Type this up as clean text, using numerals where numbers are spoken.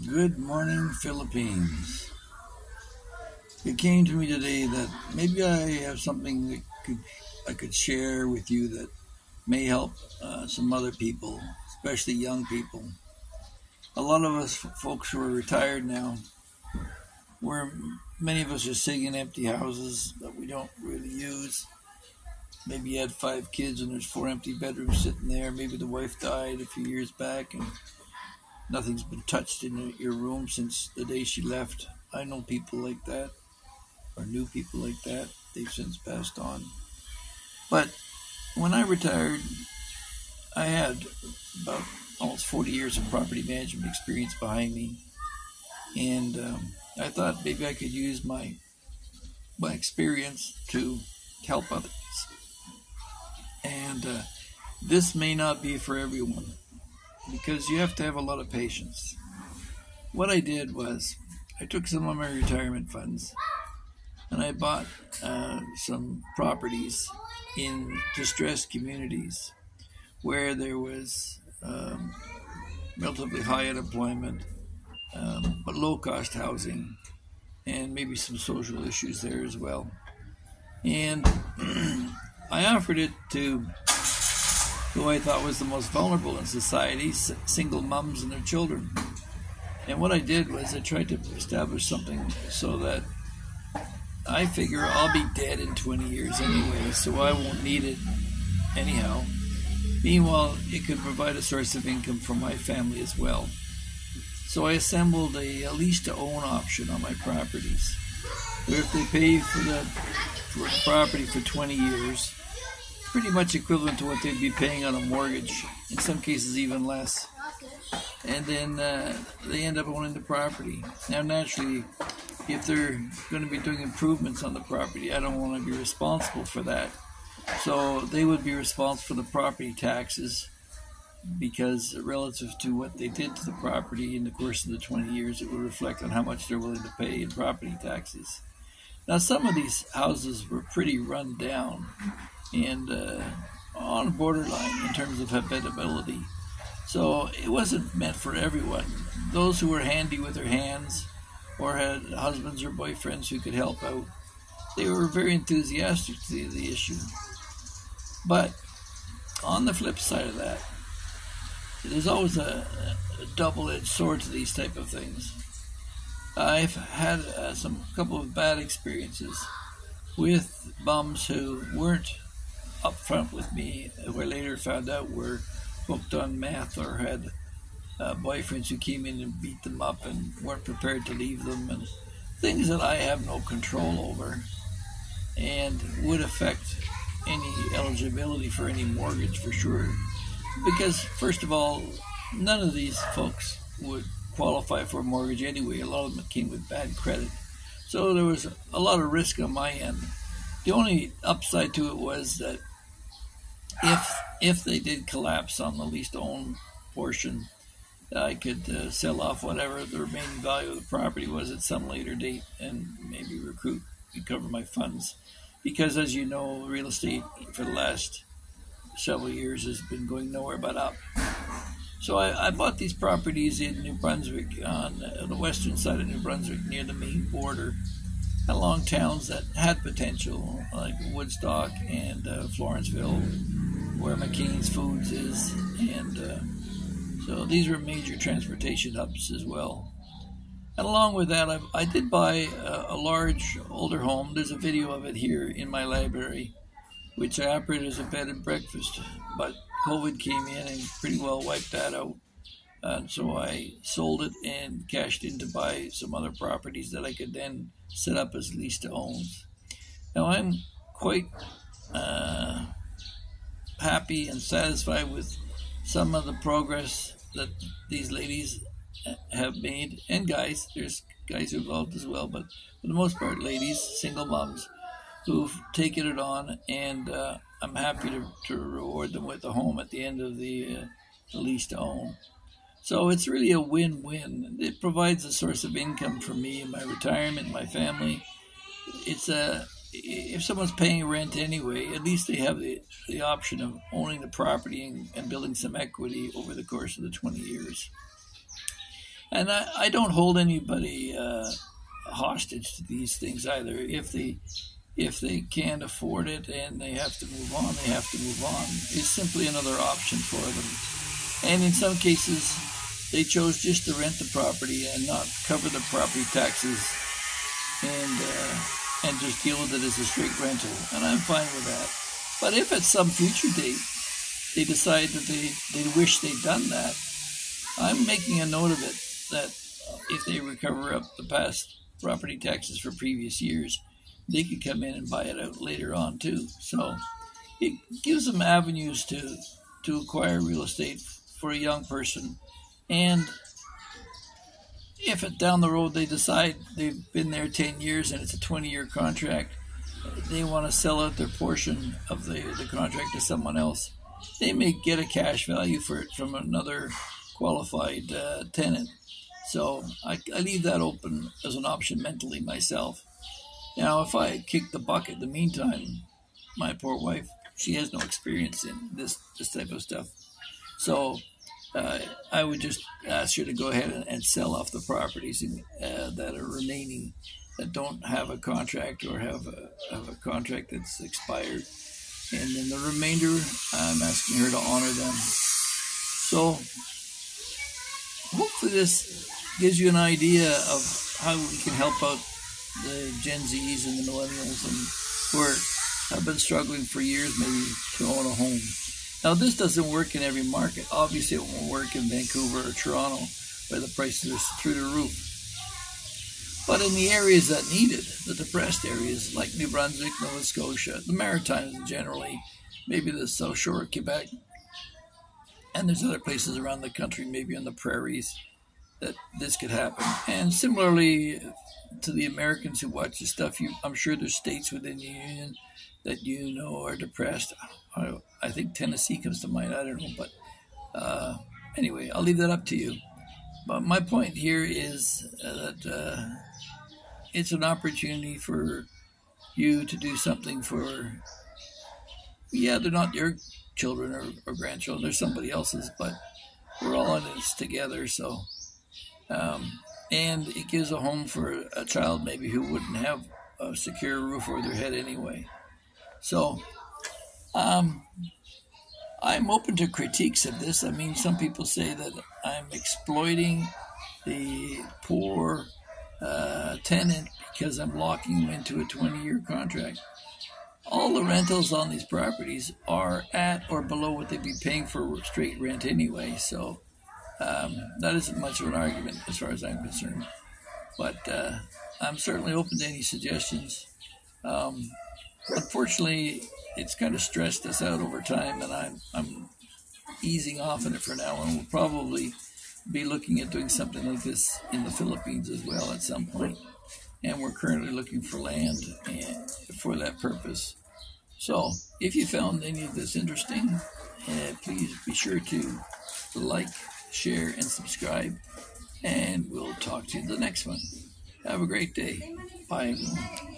Good morning, Philippines. It came to me today that maybe I have something that I could share with you that may help some other people, especially young people. A lot of us folks who are retired now, where many of us are sitting in empty houses that we don't really use. Maybe you had 5 kids and there's 4 empty bedrooms sitting there. Maybe the wife died a few years back and nothing's been touched in your room since the day she left. I know people like that, or knew people like that. They've since passed on. But when I retired, I had about almost 40 years of property management experience behind me. And I thought maybe I could use my experience to help others. And this may not be for everyone because you have to have a lot of patience. What I did was I took some of my retirement funds and I bought some properties in distressed communities where there was relatively high unemployment, but low-cost housing, and maybe some social issues there as well. And I offered it to who I thought was the most vulnerable in society, single moms and their children. And what I did was I tried to establish something so that I figure I'll be dead in 20 years anyway, so I won't need it anyhow. Meanwhile, it could provide a source of income for my family as well. So I assembled a lease-to-own option on my properties, where if they pay for the property for 20 years, pretty much equivalent to what they'd be paying on a mortgage, in some cases even less. And then they end up owning the property. Now, naturally, if they're going to be doing improvements on the property, I don't want to be responsible for that. So they would be responsible for the property taxes because relative to what they did to the property in the course of the 20 years, it would reflect on how much they're willing to pay in property taxes. Now, some of these houses were pretty run down and on borderline in terms of habitability. So it wasn't meant for everyone. Those who were handy with their hands or had husbands or boyfriends who could help out, they were very enthusiastic to the issue. But on the flip side of that, there's always a double-edged sword to these type of things. I've had a couple of bad experiences with bums who weren't upfront with me, who I later found out were hooked on meth or had boyfriends who came in and beat them up and weren't prepared to leave them, and things that I have no control over and would affect any eligibility for any mortgage for sure. Because, first of all, none of these folks would qualify for a mortgage anyway. A lot of them came with bad credit. So there was a lot of risk on my end. The only upside to it was that if they did collapse on the lease-to-own portion, I could sell off whatever the remaining value of the property was at some later date and maybe recover my funds. Because, as you know, real estate for the last several years has been going nowhere but up. So I bought these properties in New Brunswick, on the western side of New Brunswick, near the Maine border, along towns that had potential, like Woodstock and Florenceville, where McCain's Foods is, and so these were major transportation hubs as well. And along with that, I did buy a large older home. There's a video of it here in my library, which I operated as a bed and breakfast, but COVID came in and pretty well wiped that out. And so I sold it and cashed in to buy some other properties that I could then set up as lease-to-owns. Now, I'm quite happy and satisfied with some of the progress that these ladies have made, and guys. There's guys involved as well, but for the most part, ladies, single moms, who've taken it on, and I'm happy to reward them with a home at the end of the lease-to-own. So it's really a win-win. It provides a source of income for me and my retirement, my family. If someone's paying rent anyway, at least they have the option of owning the property and building some equity over the course of the 20 years. And I don't hold anybody hostage to these things either. If they can't afford it and they have to move on, they have to move on. It's simply another option for them. And in some cases, they chose just to rent the property and not cover the property taxes and just deal with it as a straight rental. And I'm fine with that. But if at some future date they decide that they wish they'd done that, I'm making a note of it that if they recover up the past property taxes for previous years, they could come in and buy it out later on too. So it gives them avenues to acquire real estate for a young person. And if down the road they decide they've been there 10 years and it's a 20-year contract, they want to sell out their portion of the contract to someone else, they may get a cash value for it from another qualified tenant. So I leave that open as an option mentally myself. Now, if I kick the bucket in the meantime, my poor wife, she has no experience in this type of stuff. So I would just ask her to go ahead and sell off the properties that are remaining, that don't have a contract or have a contract that's expired. And then the remainder, I'm asking her to honor them. So hopefully this gives you an idea of how we can help out the Gen Zs and the millennials who have been struggling for years maybe to own a home. Now, this doesn't work in every market. Obviously, it won't work in Vancouver or Toronto, where the prices are through the roof. But in the areas that need it, the depressed areas like New Brunswick, Nova Scotia, the Maritimes generally, maybe the South Shore of Quebec, and there's other places around the country, maybe on the prairies, that this could happen. And similarly to the Americans who watch this stuff, I'm sure there's states within the Union that you know are depressed. I think Tennessee comes to mind. I don't know, but anyway, I'll leave that up to you. But my point here is that it's an opportunity for you to do something for, they're not your children or grandchildren, they're somebody else's, but we're all in this together. So, and it gives a home for a child maybe who wouldn't have a secure roof over their head anyway. So, I'm open to critiques of this. I mean, some people say that I'm exploiting the poor tenant because I'm locking them into a 20-year contract. All the rentals on these properties are at or below what they'd be paying for straight rent anyway. So that isn't much of an argument as far as I'm concerned. But I'm certainly open to any suggestions. Unfortunately, it's kind of stressed us out over time, and I'm easing off on it for now, and we'll probably be looking at doing something like this in the Philippines as well at some point. And we're currently looking for land for that purpose. So if you found any of this interesting, please be sure to like, share, and subscribe, and we'll talk to you in the next one. Have a great day. Bye, everyone.